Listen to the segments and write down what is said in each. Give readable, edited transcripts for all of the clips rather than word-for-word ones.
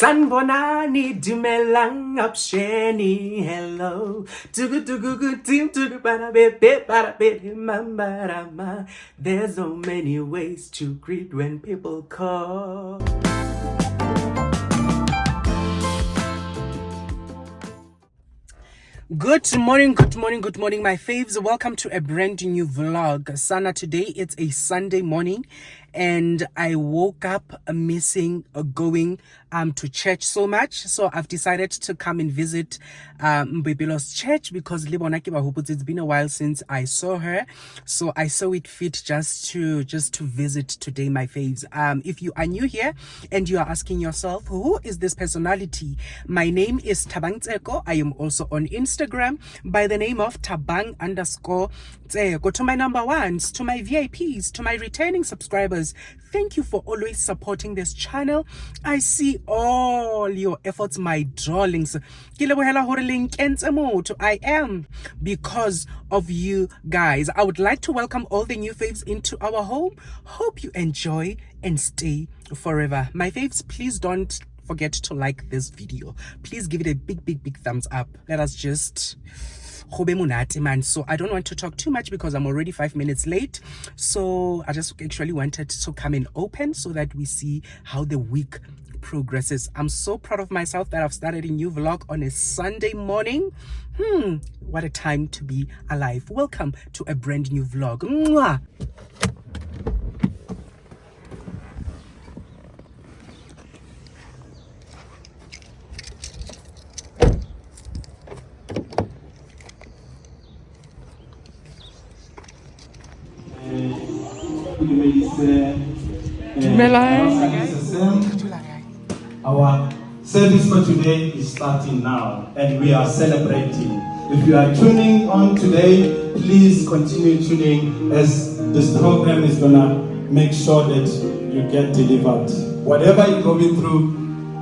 Sanbonani dumelang apsheni hello tugu tim tugu para bit mama. There's so many ways to greet when people call. Good morning, my faves. Welcome to a brand new vlog. Sana, today it's a Sunday morning and I woke up missing going to church so much. So I've decided to come and visit Mbebelo's church because it's been a while since I saw her. So I saw it fit just to visit today, my faves. If you are new here and you are asking yourself, who is this personality? My name is Thabang. I am also on Instagram by the name of Thabang _ Go to my number ones, to my VIPs, to my returning subscribers. Thank you for always supporting this channel. I see all your efforts, my darlings. I am because of you guys. I would like to welcome all the new faves into our home. Hope you enjoy and stay forever. My faves, please don't forget to like this video. Please give it a big thumbs up. Let us just so I don't want to talk too much because I'm already 5 minutes late. So I just actually wanted to come and open so that we see how the week progresses. I'm so proud of myself that I've started a new vlog on a Sunday morning. What a time to be alive. Welcome to a brand new vlog. Mwah! Our service for today is starting now and we are celebrating. If you are tuning on today, please continue tuning as this program is gonna make sure that you get delivered. Whatever you're going through,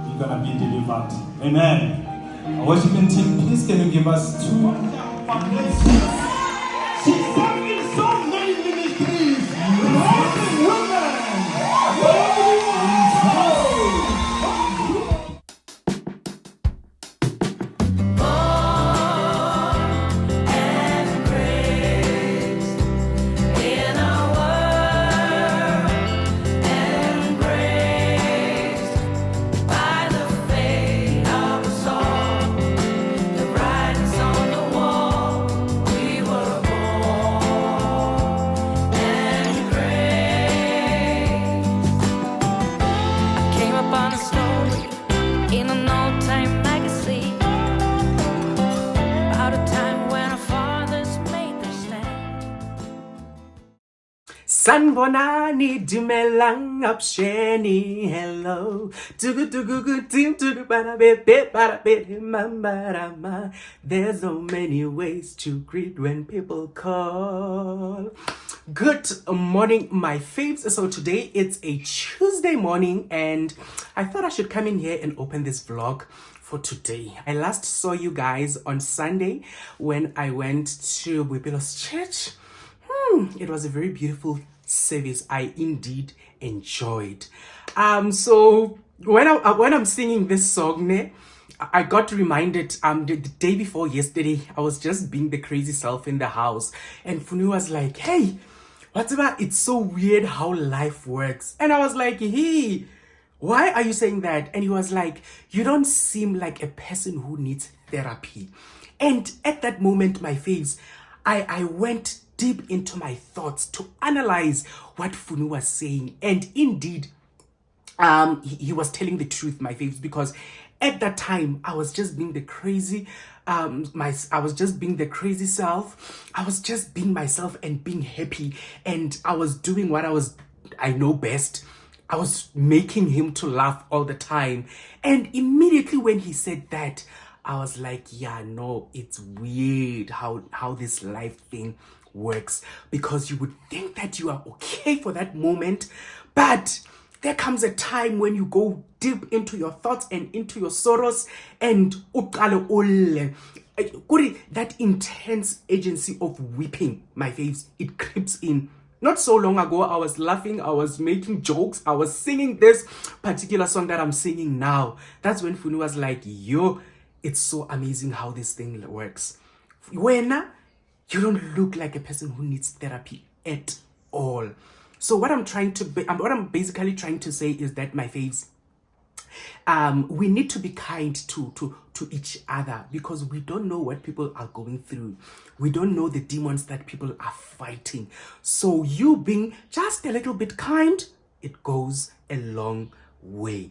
you're gonna be delivered. Amen. Our worshiping team, please can you give us 2 She's sang in so many ministries. Rolling women. Sanbonani dumelang apsheni hello tugu tim tugu para bit mama. There's so many ways to greet when people call. Good morning, my faves. So today it's a Tuesday morning and I thought I should come in here and open this vlog for today. I last saw you guys on Sunday when I went to Mbebelo's church. It was a very beautiful service. I indeed enjoyed. So when I'm singing this song, I got reminded the day before yesterday, I was just being the crazy self in the house, and Funu was like, "Hey, what's about? It's so weird how life works." And I was like, "Hey, why are you saying that?" And he was like, "You don't seem like a person who needs therapy." And at that moment, my faves, I went deep into my thoughts to analyze what Funu was saying, and indeed he was telling the truth, my faves, because at that time I was just being the crazy I was just being the crazy self. I was just being myself and being happy, and I was doing what I know best. I was making him to laugh all the time, and immediately when he said that, I was like, yeah, no, it's weird how this life thing works, because you would think that you are okay for that moment, but there comes a time when you go deep into your thoughts and into your sorrows, and that intense agency of weeping, my faves, it creeps in. not so long ago, I was laughing, I was making jokes, I was singing this particular song that I'm singing now. That's when Funu was like, yo, it's so amazing how this thing works. Wena, you don't look like a person who needs therapy at all. So what I'm basically trying to say is that, my faves, we need to be kind to each other, because we don't know what people are going through. We don't know the demons that people are fighting. So you being just a little bit kind, it goes a long way.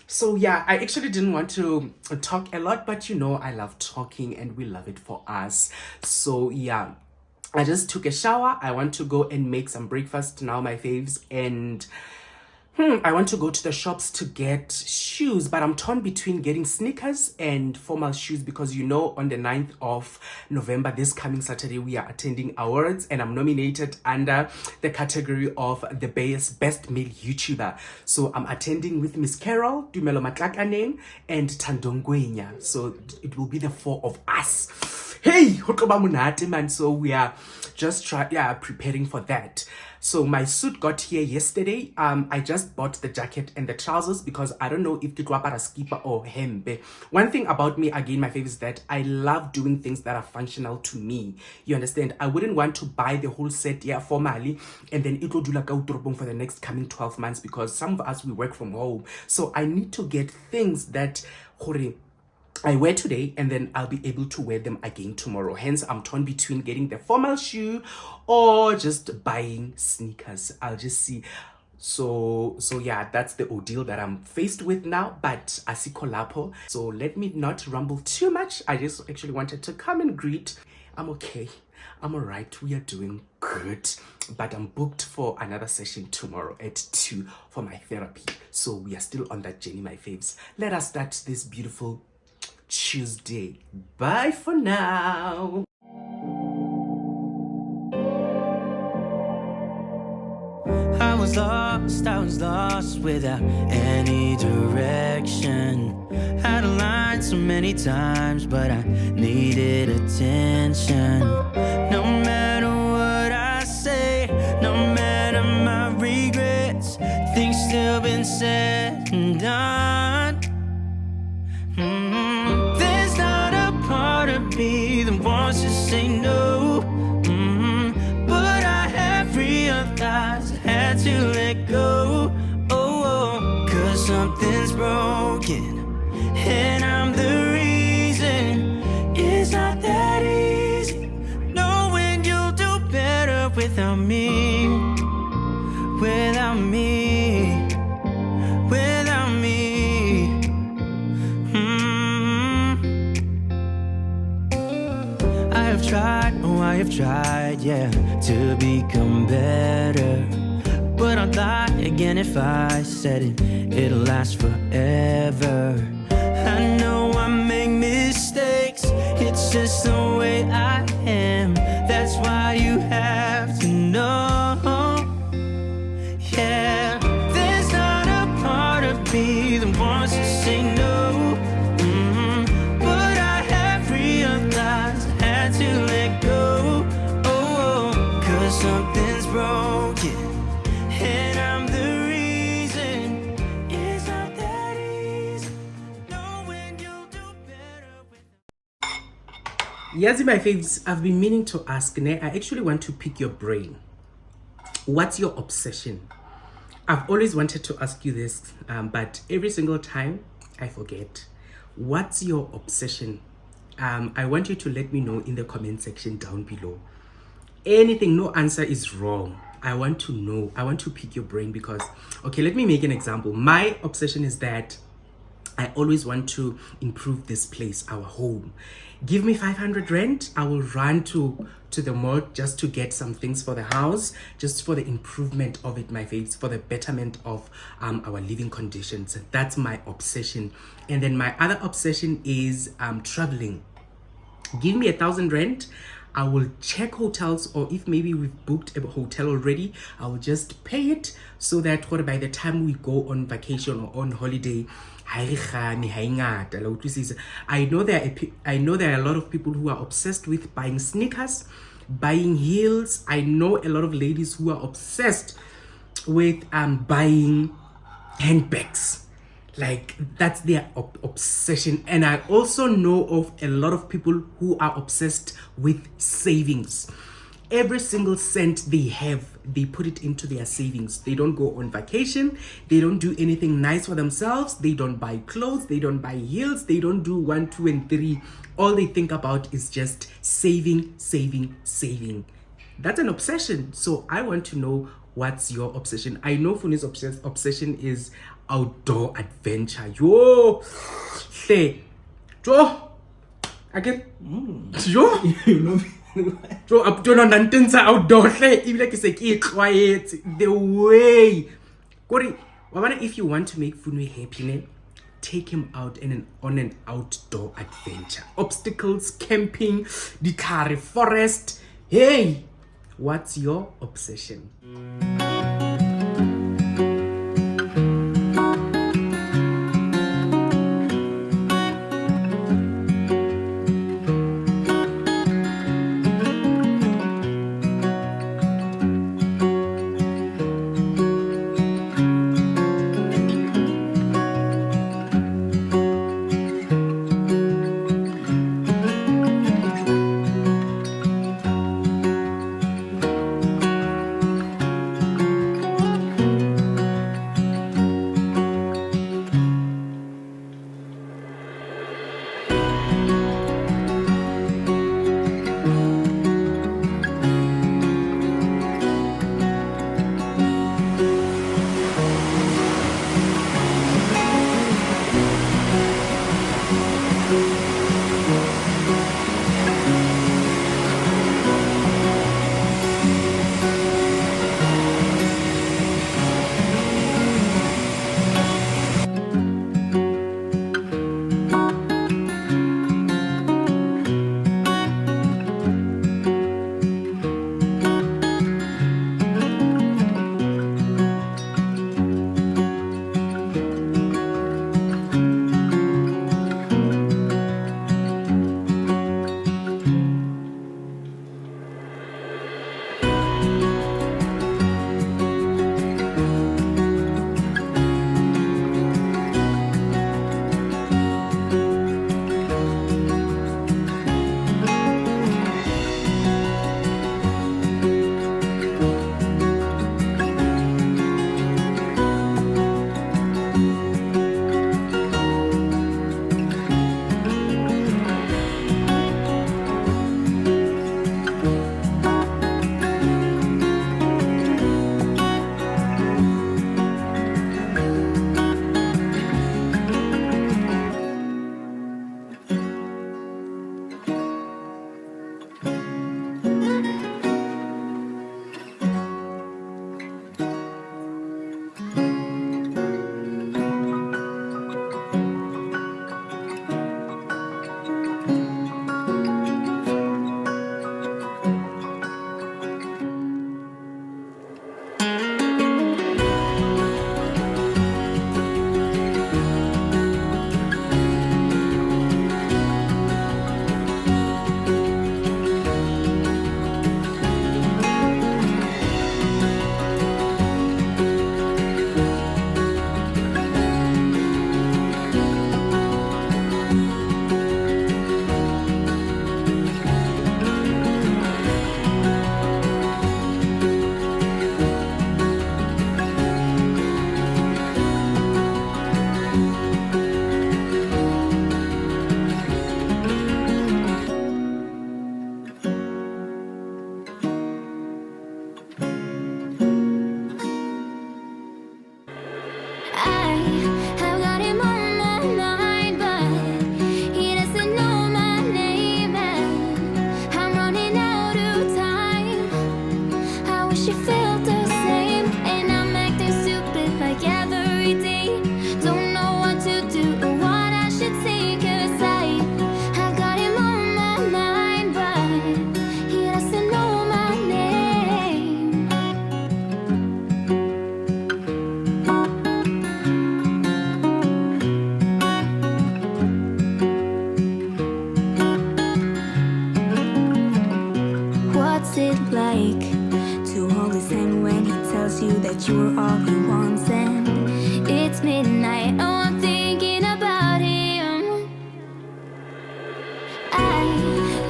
So yeah, I actually didn't want to talk a lot, but I love talking and we love it for us. So yeah, I just took a shower. I want to go and make some breakfast now, my faves, and I want to go to the shops to get shoes, but I'm torn between getting sneakers and formal shoes, because on the 9th of November, this coming Saturday, we are attending awards, and I'm nominated under the category of the best male YouTuber. So I'm attending with Miss Carol, Dumelo Matlakane, and Tandongwenya. So it will be the four of us. Hey, man. So we are just preparing for that. So my suit got here yesterday. I just bought the jacket and the trousers because I don't know if it was a skipper or hembe. One thing about me, again, my favorite, is that I love doing things that are functional to me. You understand? I wouldn't want to buy the whole set formally and then it will do like a for the next coming 12 months, because some of us, we work from home. So I need to get things that I wear today and then I'll be able to wear them again tomorrow. Hence, I'm torn between getting the formal shoe or just buying sneakers. I'll just see. So yeah, that's the ordeal that I'm faced with now, but asiko lapo. So let me not rumble too much. I just actually wanted to come and greet. I'm okay. I'm all right. We are doing good, but I'm booked for another session tomorrow at 2 for my therapy. So we are still on that journey, my faves. Let us start this beautiful Tuesday. Bye for now. I was lost without any direction. Had a line so many times, but I needed attention. No matter what I say, no matter my regrets, things still been said and done. There's not a part of me that wants to say no, but I have realized I had to let go. Cause something's broken and I'm the reason. It's not that easy knowing you'll do better without me, without me, without me. I have tried, yeah, to become better. But I'd lie again if I said it'll last forever. I know I make mistakes, it's just the way I am. That's why you have to know, yeah. There's not a part of me that wants to say no, but I have realized I had to let go. Cause something's broken and I'm the reason. It's not that easy knowing you'll do better with. Yes, my faves, I've been meaning to ask, I actually want to pick your brain. What's your obsession? I've always wanted to ask you this, but every single time I forget. What's your obsession? I want you to let me know in the comment section down below. Anything, no answer is wrong. I want to know. I want to pick your brain because, okay, let me make an example. My obsession is that I always want to improve this place, our home. Give me 500 rent, I will run to the mall just to get some things for the house, just for the improvement of it, my faves, for the betterment of our living conditions. That's my obsession. And then my other obsession is traveling. Give me 1,000 rent, I will check hotels, or if maybe we've booked a hotel already, I will just pay it so that by the time we go on vacation or on holiday, I know there are a lot of people who are obsessed with buying sneakers. buying heels. I know a lot of ladies who are obsessed with buying handbags. Like that's their obsession. And I also know of a lot of people who are obsessed with savings. Every single cent they have, they put it into their savings. They don't go on vacation. They don't do anything nice for themselves. They don't buy clothes. They don't buy heels. They don't do 1, 2, and 3. All they think about is just saving, saving, saving. That's an obsession. So I want to know, what's your obsession? I know Funi's obsession is outdoor adventure. Yo, say, Jo, again, Jo, Jo, up to non intensa outdoor. Say, even like say, keep quiet. The way, Kori, if you want to make Funu happy, take him out on an outdoor adventure. Obstacles, camping, the Kari forest. Hey, what's your obsession? that you were all he wants, and it's midnight. Oh, I'm thinking about him. I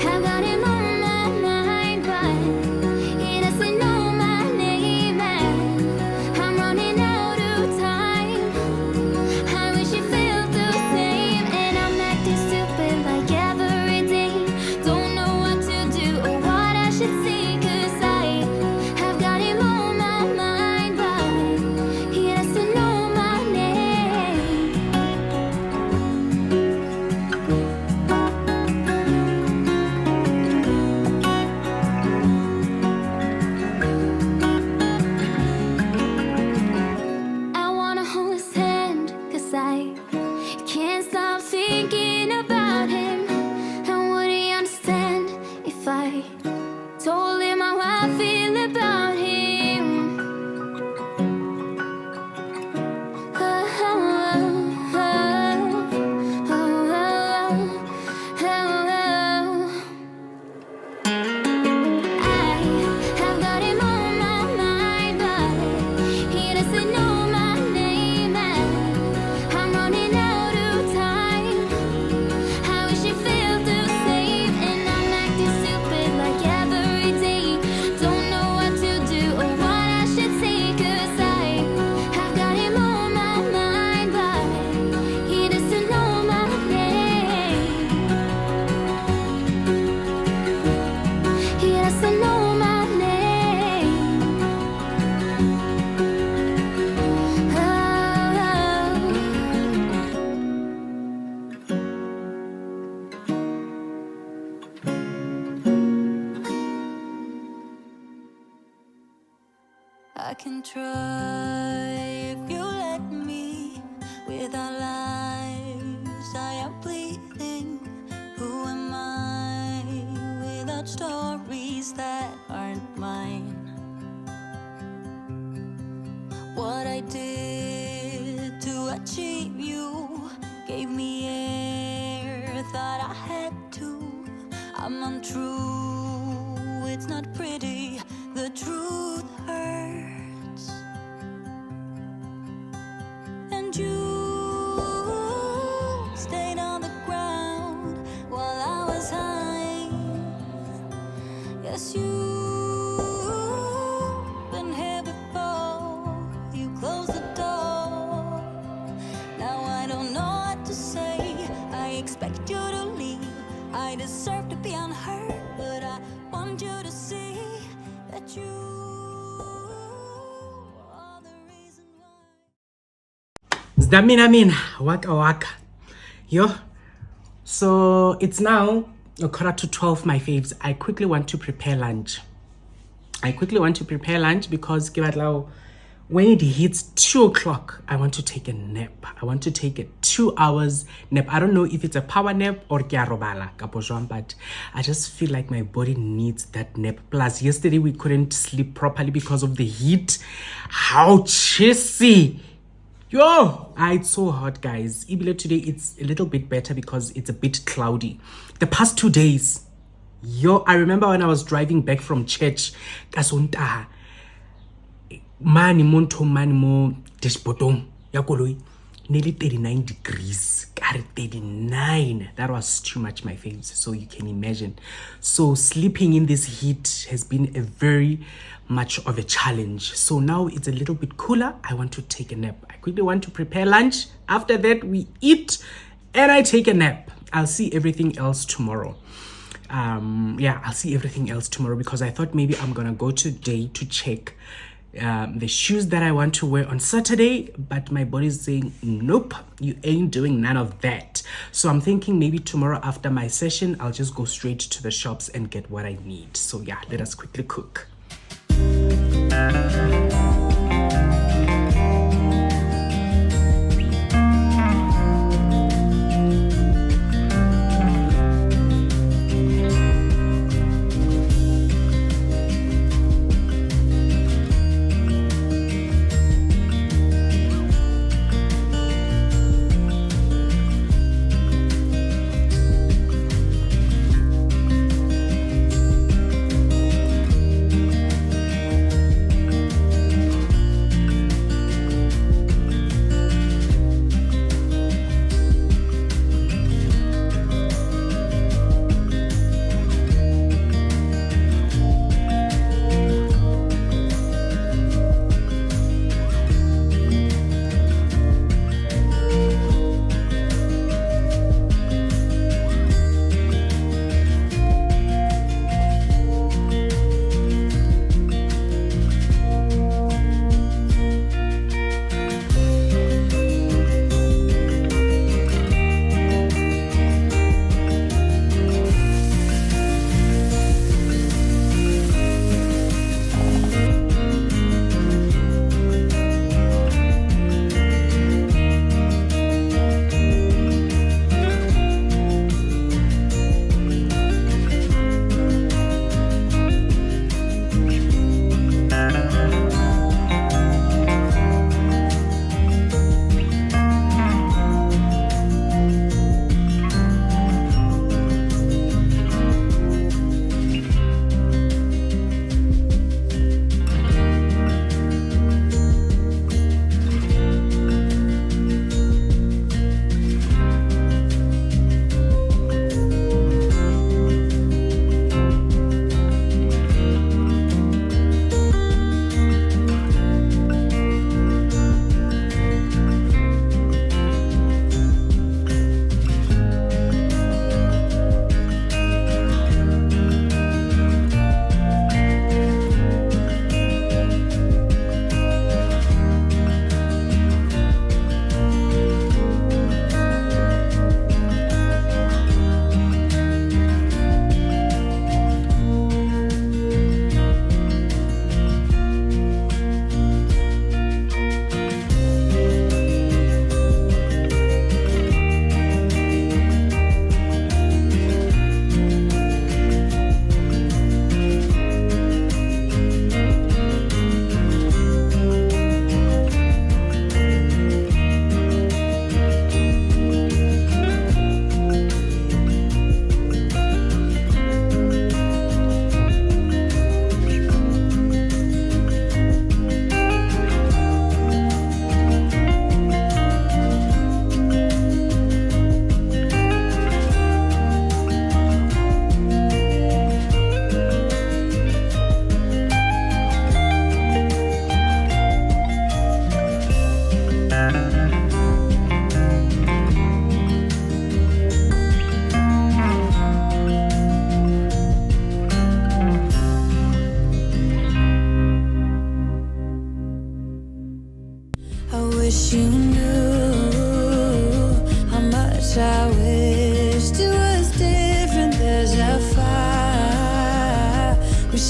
have got him on my mind, but he doesn't know my name, and I'm running out of time. I wish you felt the same, and I'm acting stupid like every day. Don't know what to do or what I should say, 'cause I have got him on my mind, but he doesn't know my name. I wanna hold his hand, 'cause I can't stop thinking about him. And would he understand if I told him how I feel about him? Oh, oh, oh, oh, oh, oh. I have got him on my mind, but he doesn't know my name, and I'm running out of time. I wish he felt the same, and I'm acting stupid like every day. Don't know what to do or what I should say, 'cause I have got him on my mind, but he doesn't know my name. He doesn't know my name. I can try if you let me. Without lives, I am bleeding. Who am I without stories that aren't mine? What I did to achieve you gave me air, thought I had to. I'm untrue, it's not pretty, the truth hurts. And you stayed on the ground while I was high. Yes, you've been here before, you closed the door. Now I don't know what to say, I expect you to leave. I deserve to be unheard, but I want you to see that you are the reason why. Zdaminamin, waka waka. Yo. So it's now a 11:45, my faves. I quickly want to prepare lunch. Because when it hits 2:00, I want to take a nap. I want to take a 2 hours nap. I don't know if it's a power nap or kya robala kapo jwang, but I just feel like my body needs that nap. Plus, yesterday we couldn't sleep properly because of the heat. How chissy! Yo, it's so hot, guys. Ibile today, it's a little bit better because it's a bit cloudy. The past 2 days, yo, I remember when I was driving back from church, kasontaha, mani mo dashboardong ya koloi, nearly 39 degrees. God, 39. That was too much, my faves. So you can imagine. So sleeping in this heat has been a very much of a challenge. So now it's a little bit cooler. I want to take a nap. I quickly want to prepare lunch. After that, we eat and I take a nap. I'll see everything else tomorrow. I'll see everything else tomorrow because I thought maybe I'm gonna go today to check the shoes that I want to wear on Saturday, but my body's saying nope, you ain't doing none of that. So I'm thinking maybe tomorrow after my session I'll just go straight to the shops and get what I need. So yeah, let us quickly cook.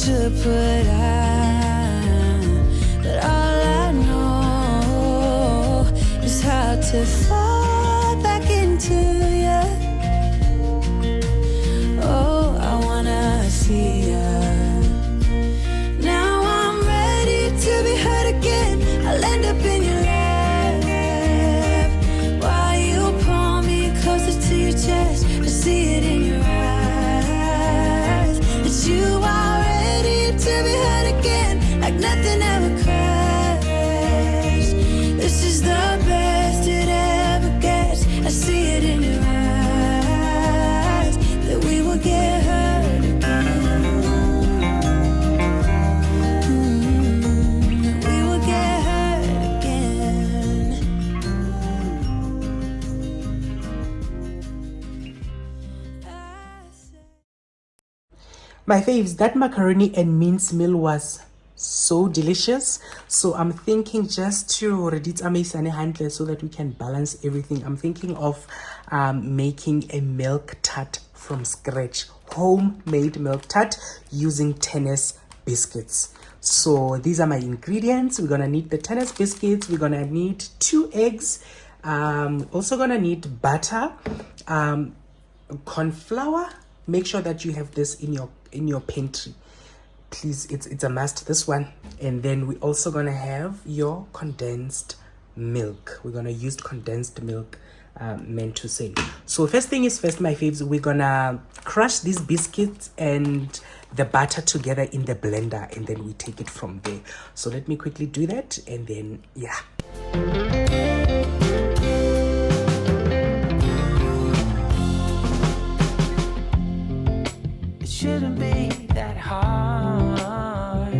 to put on, but all I know is how to fall back into you. Oh, I wanna see ya. Now I'm ready to be hurt again. I'll end up in your lap while you pull me closer to your chest. I see it in your eyes that you are ready to be hurt again, like nothing ever crashed. This is the best it ever gets. I see it in your eyes that we will get hurt again. We will get hurt again. My faves, that macaroni and mincemeal was so delicious. So I'm thinking just to reditamisane handle so that we can balance everything. I'm thinking of making a milk tart from scratch, homemade milk tart using tennis biscuits. So these are my ingredients. We're gonna need the tennis biscuits. We're gonna need 2 eggs. Also gonna need butter, corn flour. Make sure that you have this in your pantry, please. It's a must, this one. And then we're also gonna have your condensed milk. We're gonna use condensed milk, meant to say. So first thing is first, my faves, we're gonna crush these biscuits and the butter together in the blender, and then we take it from there. So let me quickly do that, and then yeah. Shouldn't be that hard.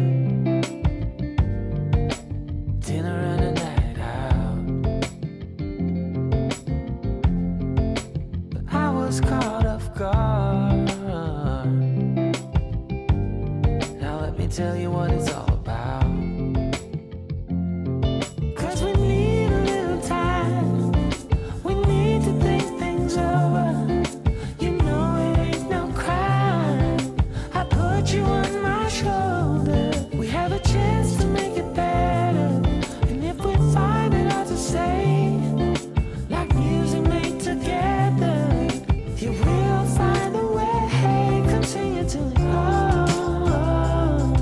Dinner and a night out, but I was caught off guard. Now let me tell you what it's all about. 'Cause we need a little time. We need to think things over. You know it ain't no crime. I put you on my shoulder. We have a chance to make it better. And if we find it hard to say, like music made together, you will find a way. Continue to oh, oh,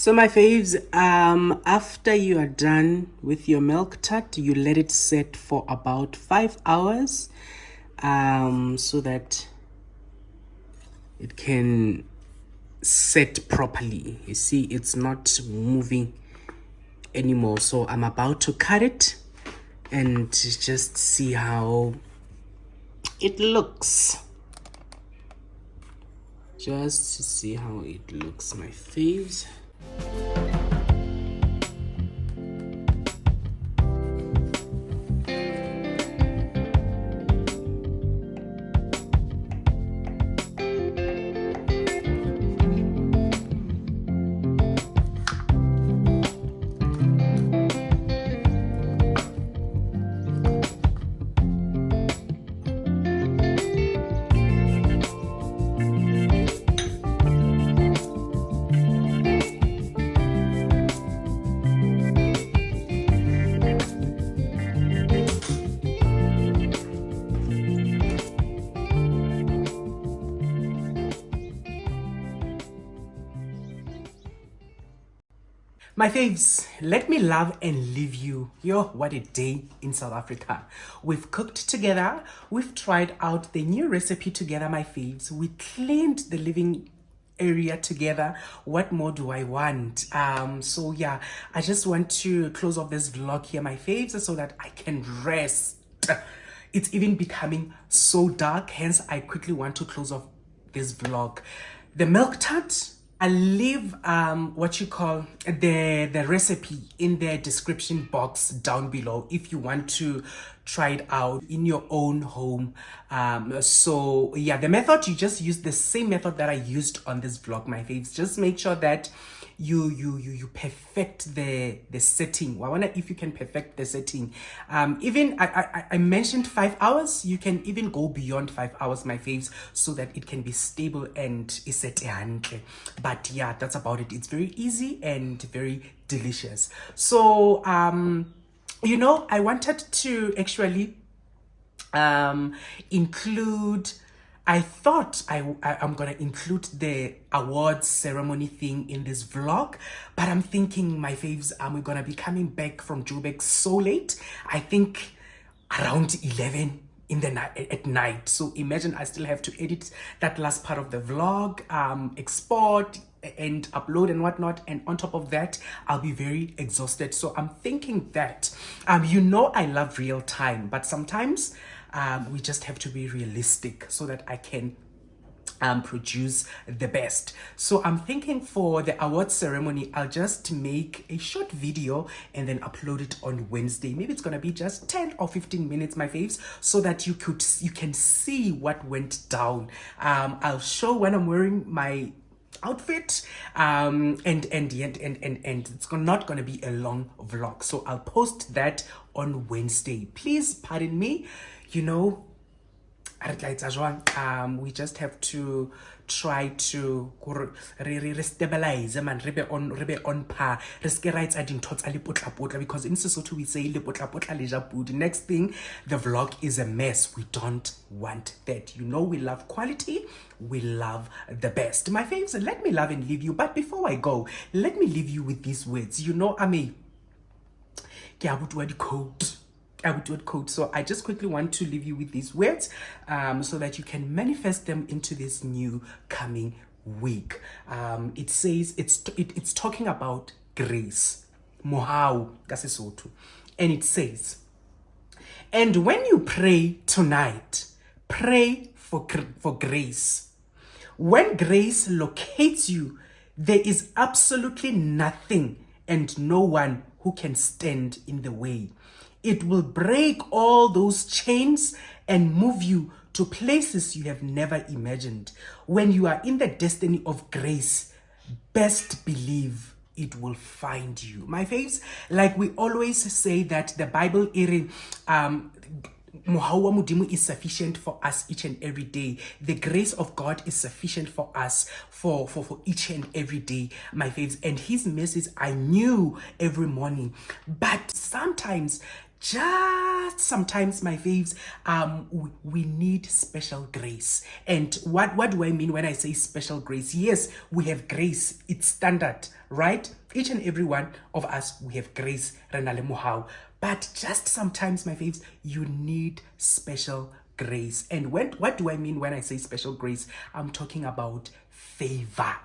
So my faves, after you are done with your milk tart, you let it set for about 5 hours, so that it can set properly. You see, it's not moving anymore. So I'm about to cut it and just see how it looks. Just to see how it looks, my faves. My faves, let me love and leave you. Yo, what a day in South Africa. We've cooked together. We've tried out the new recipe together, my faves. We cleaned the living area together. What more do I want? So yeah, I just want to close off this vlog here, my faves, so that I can rest. It's even becoming so dark, hence I quickly want to close off this vlog. The milk tart, I'll leave what you call the recipe in the description box down below if you want to try it out in your own home. So yeah, the method, you just use the same method that I used on this vlog, my faves. Just make sure that you perfect the setting. I wonder if you can perfect the setting. Even I mentioned 5 hours. You can even go beyond 5 hours, my faves, so that it can be stable and set. But yeah, that's about it. It's very easy and very delicious. So you know, I wanted to actually include, I thought I'm gonna include the awards ceremony thing in this vlog, but I'm thinking, my faves, we're gonna be coming back from Joburg so late. I think around 11 in the night, at night. So imagine I still have to edit that last part of the vlog, export and upload and whatnot, and on top of that I'll be very exhausted. So I'm thinking that you know, I love real time, but sometimes we just have to be realistic so that I can produce the best. So I'm thinking for the award ceremony, I'll just make a short video and then upload it on Wednesday. Maybe it's gonna be just 10 or 15 minutes, my faves, so that you can see what went down. I'll show when I'm wearing my outfit, and it's not gonna be a long vlog, so I'll post that on Wednesday. Please pardon me, you know, we just have to try to stabilize man, re be on par, rights I didn't because in Sesotho we say the next thing, the vlog is a mess. We don't want that. You know, we love quality, we love the best, my faves. Let me love and leave you, but before I go, let me leave you with these words. You know, code. So I just quickly want to leave you with these words, so that you can manifest them into this new coming week. It says, it's talking about grace, mohau ka Sesotho, and it says, and when you pray tonight, pray for grace. When grace locates you, there is absolutely nothing and no one who can stand in the way. It will break all those chains and move you to places you have never imagined. When you are in the destiny of grace, best believe it will find you. My faves, like we always say that the Bible is sufficient for us each and every day. The grace of God is sufficient for us for each and every day, my faves. And his message I knew every morning. But sometimes just sometimes, my faves, we need special grace. And what do I mean when I say special grace? Yes, we have grace. It's standard, right? Each and every one of us, we have grace. But just sometimes, my faves, you need special grace. And what do I mean when I say special grace? I'm talking about favor.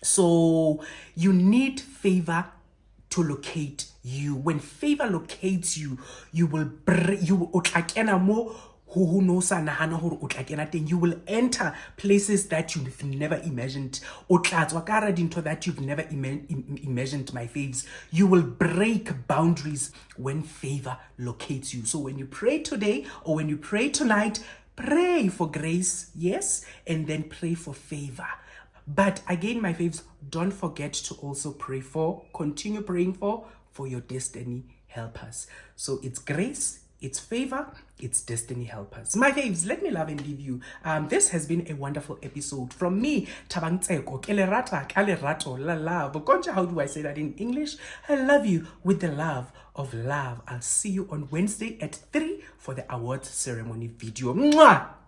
So you need favor to locate you. When favor locates you, you will you will enter places that you've never imagined. That you've never imagined, my faves. You will break boundaries when favor locates you. So when you pray today or when you pray tonight, pray for grace, yes, and then pray for favor. But again, my faves, don't forget to also continue praying for your destiny helpers. So it's grace, it's favor, it's destiny helpers. My faves, let me love and leave you. This has been a wonderful episode from me, Thabang. How do I say that in English? I love you with the love of love. I'll see you on Wednesday at 3 for the awards ceremony video. Mwah!